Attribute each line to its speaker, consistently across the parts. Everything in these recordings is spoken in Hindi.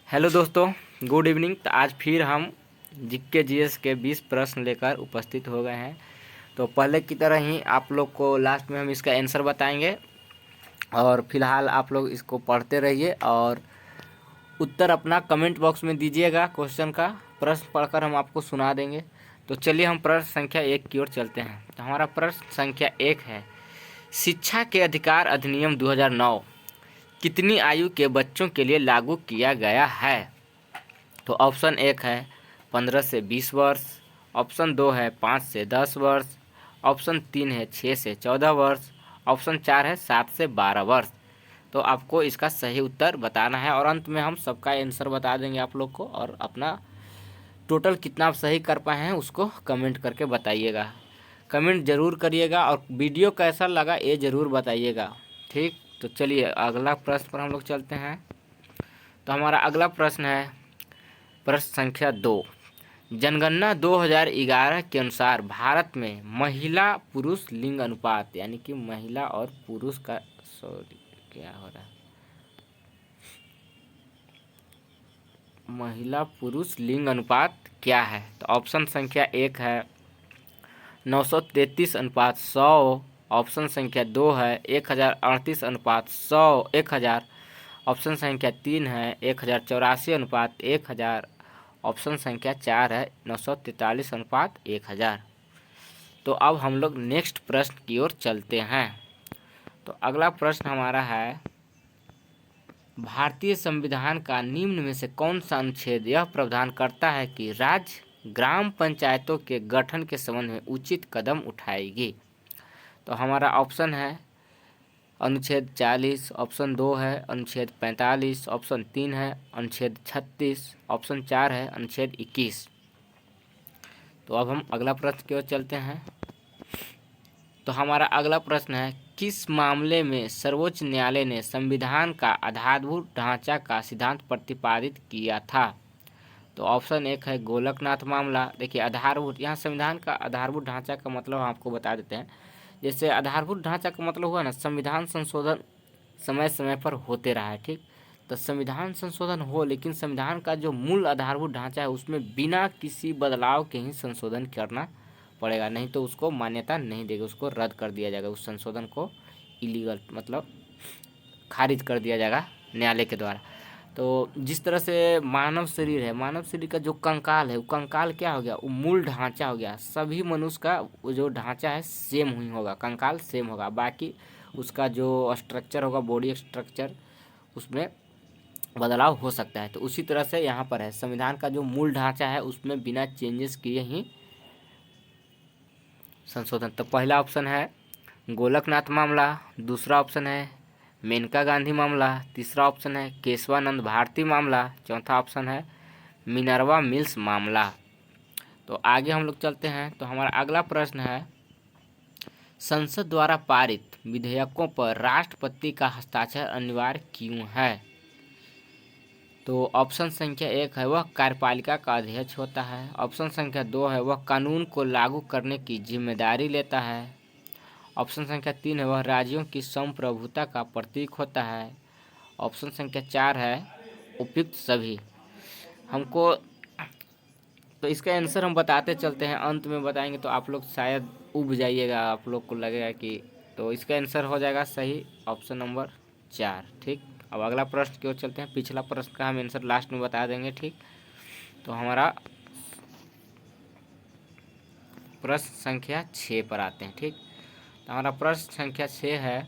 Speaker 1: हेलो दोस्तों, गुड इवनिंग। तो आज फिर हम जीके जीएस के 20 प्रश्न लेकर उपस्थित हो गए हैं। तो पहले की तरह ही आप लोग को लास्ट में हम इसका आंसर बताएंगे और फिलहाल आप लोग इसको पढ़ते रहिए और उत्तर अपना कमेंट बॉक्स में दीजिएगा। क्वेश्चन का प्रश्न पढ़कर हम आपको सुना देंगे। तो चलिए हम प्रश्न संख्या 1 की ओर चलते हैं। तो हमारा प्रश्न संख्या 1 है, शिक्षा के अधिकार अधिनियम 2009 कितनी आयु के बच्चों के लिए लागू किया गया है? तो ऑप्शन 1 है 15 से 20 वर्ष, ऑप्शन 2 है 5 से 10 वर्ष, ऑप्शन 3 है 6 से 14 वर्ष, ऑप्शन 4 है 7 से 12 वर्ष। तो आपको इसका सही उत्तर बताना है और अंत में हम सबका आंसर बता देंगे आप लोग को, और अपना टोटल कितना आप सही कर पाए हैं उसको कमेंट करके बताइएगा। कमेंट ज़रूर करिएगा और वीडियो कैसा लगा ये ज़रूर बताइएगा। ठीक, तो चलिए अगला प्रश्न पर हम लोग चलते हैं। तो हमारा अगला प्रश्न है प्रश्न संख्या 2, जनगणना 2011 के अनुसार भारत में महिला पुरुष लिंग अनुपात, यानी कि महिला और पुरुष का क्या हो रहा है, महिला पुरुष लिंग अनुपात क्या है? तो ऑप्शन संख्या 1 है 933 अनुपात 100, ऑप्शन संख्या 2 है 1038 अनुपात 100 1000, ऑप्शन संख्या 3 है 1084 अनुपात 1000, ऑप्शन संख्या 4 है 943 अनुपात 1000। तो अब हम लोग नेक्स्ट प्रश्न की ओर चलते हैं। तो अगला प्रश्न हमारा है, भारतीय संविधान का निम्न में से कौन सा अनुच्छेद यह प्रावधान करता है कि राज्य ग्राम पंचायतों के गठन के संबंध में उचित कदम उठाएगी? तो हमारा ऑप्शन है अनुच्छेद 40, ऑप्शन 2 है अनुच्छेद 45, ऑप्शन 3 है अनुच्छेद 36, ऑप्शन 4 है अनुच्छेद 21। तो अब हम अगला प्रश्न की ओर चलते हैं। तो हमारा अगला प्रश्न है, किस मामले में सर्वोच्च न्यायालय ने संविधान का आधारभूत ढांचा का सिद्धांत प्रतिपादित किया था? तो ऑप्शन 1 है गोलकनाथ मामला। देखिए आधारभूत, यहाँ संविधान का आधारभूत ढांचा का मतलब हम आपको बता देते हैं। जैसे आधारभूत ढांचा का मतलब हुआ ना, संविधान संशोधन समय समय पर होते रहा है। ठीक, तो संविधान संशोधन हो, लेकिन संविधान का जो मूल आधारभूत ढांचा है उसमें बिना किसी बदलाव के ही संशोधन करना पड़ेगा, नहीं तो उसको मान्यता नहीं देगा, उसको रद्द कर दिया जाएगा, उस संशोधन को इलीगल मतलब खारिज कर दिया जाएगा न्यायालय के द्वारा। तो जिस तरह से मानव शरीर है, मानव शरीर का जो कंकाल है वो कंकाल क्या हो गया, वो मूल ढांचा हो गया। सभी मनुष्य का वो जो ढांचा है सेम ही होगा, कंकाल सेम होगा, बाकी उसका जो स्ट्रक्चर होगा, बॉडी स्ट्रक्चर, उसमें बदलाव हो सकता है। तो उसी तरह से यहाँ पर है, संविधान का जो मूल ढांचा है उसमें बिना चेंजेस किए ही संशोधन। तो पहला ऑप्शन है गोलकनाथ मामला, दूसरा ऑप्शन है मेनका गांधी मामला, तीसरा ऑप्शन है केशवानंद भारती मामला, चौथा ऑप्शन है मिनर्वा मिल्स मामला। तो आगे हम लोग चलते हैं। तो हमारा अगला प्रश्न है, संसद द्वारा पारित विधेयकों पर राष्ट्रपति का हस्ताक्षर अनिवार्य क्यों है? तो ऑप्शन संख्या 1 है वह कार्यपालिका का अध्यक्ष होता है, ऑप्शन संख्या 2 है वह कानून को लागू करने की जिम्मेदारी लेता है, ऑप्शन संख्या 3 है वह राज्यों की संप्रभुता का प्रतीक होता है, ऑप्शन संख्या 4 है उपयुक्त सभी। हमको तो इसका आंसर हम बताते चलते हैं, अंत में बताएंगे तो आप लोग शायद उब जाइएगा, आप लोग को लगेगा कि, तो इसका आंसर हो जाएगा सही ऑप्शन नंबर 4। ठीक, अब अगला प्रश्न की ओर चलते हैं। पिछला प्रश्न का हम आंसर लास्ट में बता देंगे। ठीक, तो हमारा प्रश्न संख्या 6 पर आते हैं। ठीक, तो हमारा प्रश्न संख्या 6 है,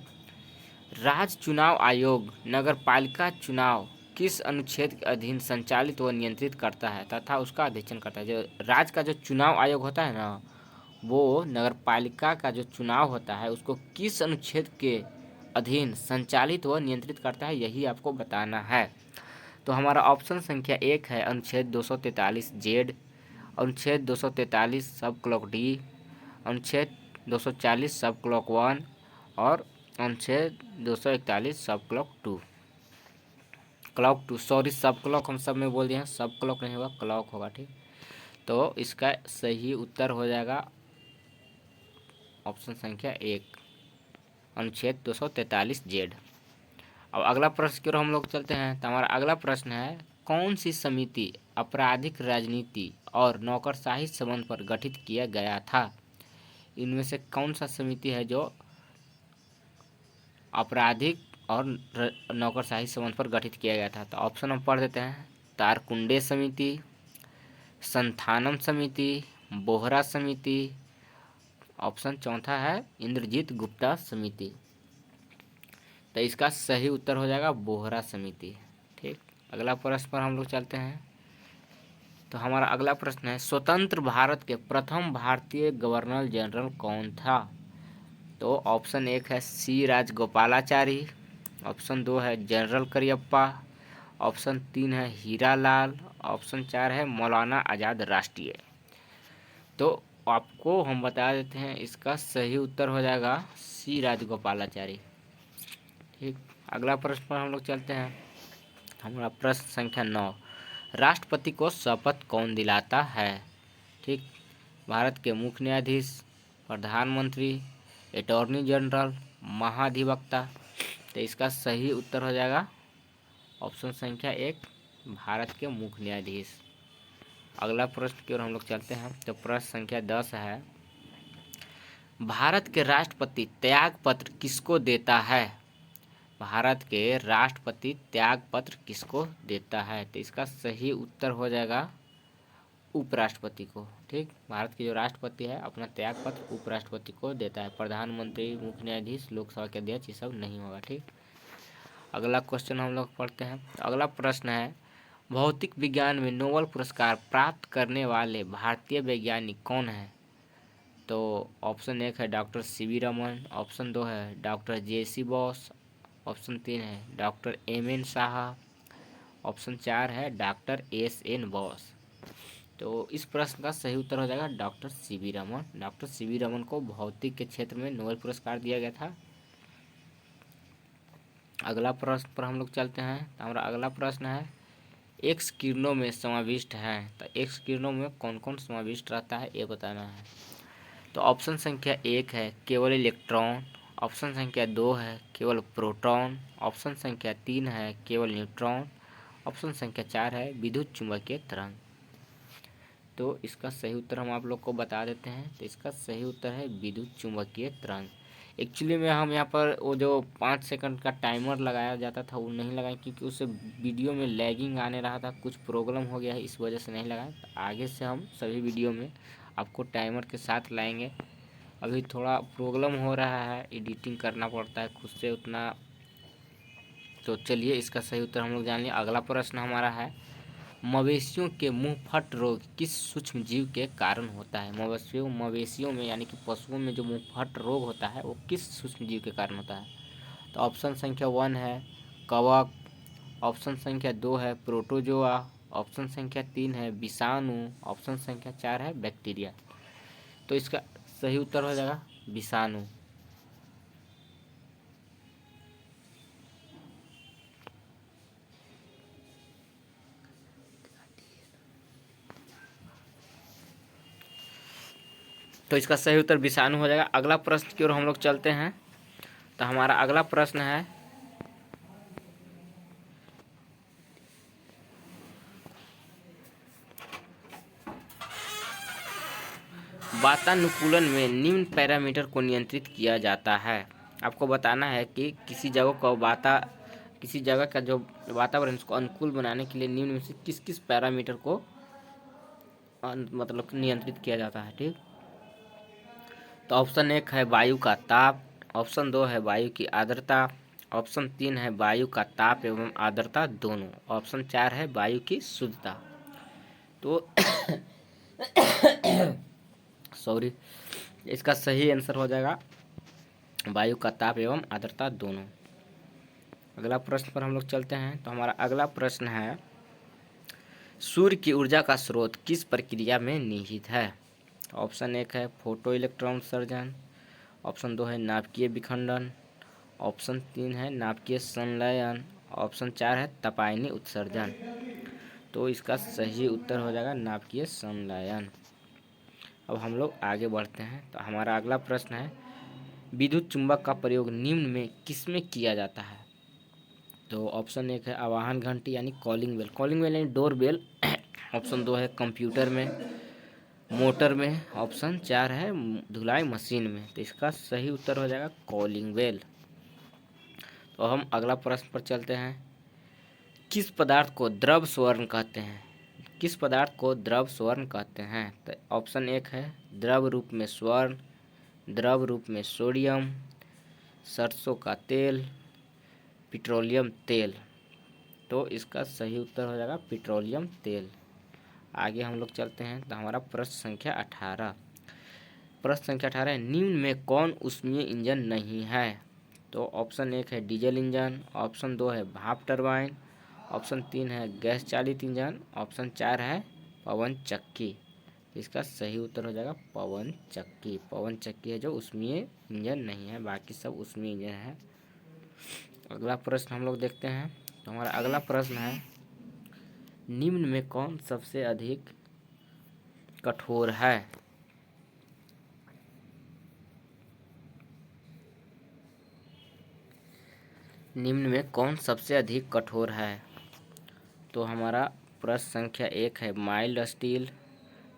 Speaker 1: राज्य चुनाव आयोग नगर पालिका चुनाव किस अनुच्छेद के अधीन संचालित व नियंत्रित करता है तथा उसका अध्ययन करता है? जो राज्य का जो चुनाव आयोग होता है ना, वो नगर पालिका का जो चुनाव होता है उसको किस अनुच्छेद के अधीन संचालित व नियंत्रित करता है, यही आपको बताना है। तो हमारा ऑप्शन संख्या 1 है अनुच्छेद 243 जेड, अनुच्छेद 243 सब क्लॉक डी, अनुच्छेद 240 सब क्लॉक 1 और अनुच्छेद 241 सब क्लॉक 2। क्लॉक 2, सॉरी सब क्लॉक हम सब में बोल दिए हैं, सब क्लॉक नहीं होगा, क्लॉक होगा। ठीक, तो इसका सही उत्तर हो जाएगा ऑप्शन संख्या 1 अनुच्छेद 243 जेड। अब अगला प्रश्न की ओर हम लोग चलते हैं। तो हमारा अगला प्रश्न है, कौन सी समिति आपराधिक राजनीति और नौकरशाही संबंध पर गठित किया गया था? इनमें से कौन सा समिति है जो आपराधिक और नौकरशाही संबंध पर गठित किया गया था? तो ऑप्शन हम पढ़ देते हैं। तारकुंडे समिति, संथानम समिति, बोहरा समिति, ऑप्शन चौथा है इंद्रजीत गुप्ता समिति। तो इसका सही उत्तर हो जाएगा बोहरा समिति। ठीक, अगला प्रश्न पर हम लोग चलते हैं। तो हमारा अगला प्रश्न है, स्वतंत्र भारत के प्रथम भारतीय गवर्नर जनरल कौन था? तो ऑप्शन 1 है सी राजगोपालाचारी, ऑप्शन 2 है जनरल करियप्पा, ऑप्शन 3 है हीरालाल, ऑप्शन 4 है मौलाना आज़ाद राष्ट्रीय। तो आपको हम बता देते हैं, इसका सही उत्तर हो जाएगा सी राजगोपालाचारी। ठीक, अगला प्रश्न पर हम लोग चलते हैं। हमारा प्रश्न संख्या 9, राष्ट्रपति को शपथ कौन दिलाता है? ठीक, भारत के मुख्य न्यायाधीश, प्रधानमंत्री, अटॉर्नी जनरल, महाधिवक्ता। तो इसका सही उत्तर हो जाएगा ऑप्शन संख्या 1, भारत के मुख्य न्यायाधीश। अगला प्रश्न की ओर हम लोग चलते हैं। तो प्रश्न संख्या 10 है, भारत के राष्ट्रपति त्याग पत्र किसको देता है? भारत के राष्ट्रपति त्याग पत्र किसको देता है? तो इसका सही उत्तर हो जाएगा उपराष्ट्रपति को। ठीक, भारत के जो राष्ट्रपति है अपना त्याग पत्र उपराष्ट्रपति को देता है। प्रधानमंत्री, मुख्य न्यायाधीश, लोकसभा के अध्यक्ष, ये सब नहीं होगा। ठीक, अगला क्वेश्चन हम लोग पढ़ते हैं। अगला प्रश्न है, भौतिक विज्ञान में नोबेल पुरस्कार प्राप्त करने वाले भारतीय वैज्ञानिक कौन है? तो ऑप्शन 1 है डॉक्टर सी.वी. रमन, ऑप्शन 2 है डॉक्टर जे.सी. बॉस, ऑप्शन 3 है डॉक्टर एम.एन. साहा, ऑप्शन 4 है डॉक्टर एस.एन. बॉस। तो इस प्रश्न का सही उत्तर हो जाएगा doctor CV. Raman. Doctor CV. Raman को भौतिक के क्षेत्र में नोबेल पुरस्कार दिया गया था। अगला प्रश्न पर हम लोग चलते हैं। तो हमारा अगला प्रश्न है, एक्स किरणों में समाविष्ट है। तो एक्स किरणों में कौन कौन समाविष्ट रहता है ये बताना है। तो ऑप्शन संख्या 1 है केवल इलेक्ट्रॉन, ऑप्शन संख्या 2 है केवल प्रोटॉन, ऑप्शन संख्या 3 है केवल न्यूट्रॉन, ऑप्शन संख्या 4 है विद्युत चुंबकीय तरंग। तो इसका सही उत्तर हम आप लोग को बता देते हैं। तो इसका सही उत्तर है विद्युत चुंबकीय तरंग। एक्चुअली में हम यहाँ पर वो जो 5 सेकंड का टाइमर लगाया जाता था वो नहीं लगाए, क्योंकि उससे वीडियो में लैगिंग आने रहा था, कुछ प्रॉब्लम हो गया है, इस वजह से नहीं लगाए। तो आगे से हम सभी वीडियो में आपको टाइमर के साथ लाएंगे। अभी थोड़ा प्रॉब्लम हो रहा है, एडिटिंग करना पड़ता है खुद से उतना। तो चलिए इसका सही उत्तर हम लोग जान लिए। अगला प्रश्न हमारा है, मवेशियों के मुंहफट रोग किस सूक्ष्म जीव के कारण होता है? मवेशियों में यानी कि पशुओं में जो मुंहफट रोग होता है वो किस सूक्ष्म जीव के कारण होता है? तो ऑप्शन संख्या 1 है कवक, ऑप्शन संख्या 2 है प्रोटोजोआ, ऑप्शन संख्या 3 है विषाणु, ऑप्शन संख्या 4 है बैक्टीरिया। तो इसका सही उत्तर हो जाएगा विषाणु। तो इसका सही उत्तर विषाणु हो जाएगा। अगला प्रश्न की ओर हम लोग चलते हैं। तो हमारा अगला प्रश्न है, वातानुकूलन में निम्न पैरामीटर को नियंत्रित किया जाता है। आपको बताना है कि किसी जगह का जो वातावरण उसको अनुकूल बनाने के लिए निम्न में से किस किस पैरामीटर को मतलब नियंत्रित किया जाता है। ठीक, तो ऑप्शन 1 है वायु का ताप, ऑप्शन 2 है वायु की आर्द्रता, ऑप्शन 3 है वायु का ताप एवं आर्द्रता दोनों, ऑप्शन 4 है वायु की शुद्धता। तो सॉरी, इसका सही आंसर हो जाएगा वायु का ताप एवं आर्द्रता दोनों। अगला प्रश्न पर हम लोग चलते हैं। तो हमारा अगला प्रश्न है, सूर्य की ऊर्जा का स्रोत किस प्रक्रिया में निहित है? ऑप्शन 1 है फोटो इलेक्ट्रॉन उत्सर्जन, ऑप्शन 2 है नाभिकीय विखंडन, ऑप्शन 3 है नाभिकीय संलयन, ऑप्शन 4 है तपायनी उत्सर्जन। तो इसका सही उत्तर हो जाएगा नाभिकीय संलयन। अब हम लोग आगे बढ़ते हैं। तो हमारा अगला प्रश्न है, विद्युत चुंबक का प्रयोग निम्न में किसमें किया जाता है? तो ऑप्शन 1 है आवाहन घंटी यानी कॉलिंग बेल, कॉलिंग बेल यानी डोर बेल। ऑप्शन 2 है कंप्यूटर में, मोटर में। ऑप्शन 4 है धुलाई मशीन में। तो इसका सही उत्तर हो जाएगा कॉलिंग बेल। तो हम अगला प्रश्न पर चलते हैं। किस पदार्थ को द्रव स्वर्ण कहते हैं? किस पदार्थ को द्रव स्वर्ण कहते हैं? तो ऑप्शन 1 है द्रव रूप में स्वर्ण, द्रव रूप में सोडियम, सरसों का तेल, पेट्रोलियम तेल। तो इसका सही उत्तर हो जाएगा पेट्रोलियम तेल। आगे हम लोग चलते हैं। तो हमारा प्रश्न संख्या 18, प्रश्न संख्या 18 है निम्न में कौन ऊष्मीय इंजन नहीं है? तो ऑप्शन 1 है डीजल इंजन, ऑप्शन 2 है भाप टरबाइन, ऑप्शन 3 है गैस चालित इंजन, ऑप्शन 4 है पवन चक्की। इसका सही उत्तर हो जाएगा पवन चक्की। पवन चक्की है जो ऊष्मीय इंजन नहीं है, बाकी सब ऊष्मीय इंजन है। अगला प्रश्न हम लोग देखते हैं। तो हमारा अगला प्रश्न है निम्न में कौन सबसे अधिक कठोर है? निम्न में कौन सबसे अधिक कठोर है? तो हमारा प्रश्न संख्या 1 है माइल्ड स्टील,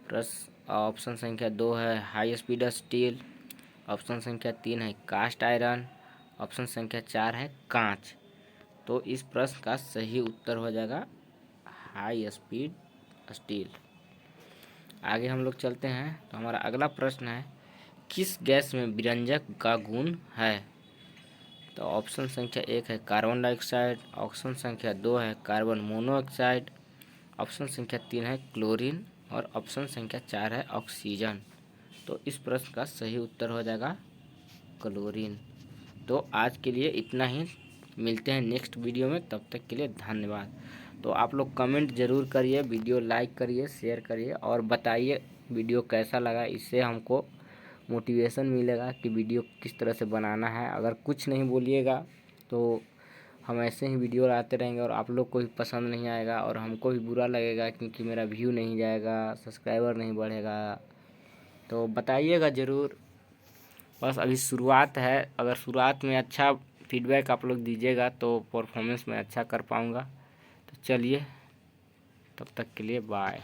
Speaker 1: प्रश्न ऑप्शन संख्या 2 है हाई स्पीड स्टील, ऑप्शन संख्या 3 है कास्ट आयरन, ऑप्शन संख्या 4 है कांच। तो इस प्रश्न का सही उत्तर हो जाएगा हाई स्पीड स्टील। आगे हम लोग चलते हैं। तो हमारा अगला प्रश्न है किस गैस में विरंजक का गुण है? तो ऑप्शन संख्या 1 है कार्बन डाइऑक्साइड, ऑप्शन संख्या 2 है कार्बन मोनोऑक्साइड, ऑप्शन संख्या 3 है क्लोरीन और ऑप्शन संख्या 4 है ऑक्सीजन। तो इस प्रश्न का सही उत्तर हो जाएगा क्लोरीन। तो आज के लिए इतना ही, मिलते हैं नेक्स्ट वीडियो में, तब तक के लिए धन्यवाद। तो आप लोग कमेंट ज़रूर करिए, वीडियो लाइक करिए, शेयर करिए और बताइए वीडियो कैसा लगा। इससे हमको मोटिवेशन मिलेगा कि वीडियो किस तरह से बनाना है। अगर कुछ नहीं बोलिएगा तो हम ऐसे ही वीडियो लाते रहेंगे और आप लोग को भी पसंद नहीं आएगा और हमको भी बुरा लगेगा क्योंकि मेरा व्यू नहीं जाएगा, सब्सक्राइबर नहीं बढ़ेगा। तो बताइएगा ज़रूर। बस अभी शुरुआत है, अगर शुरुआत में अच्छा फीडबैक आप लोग दीजिएगा तो परफॉर्मेंस में अच्छा कर पाऊँगा। तो चलिए, तब तक के लिए बाय।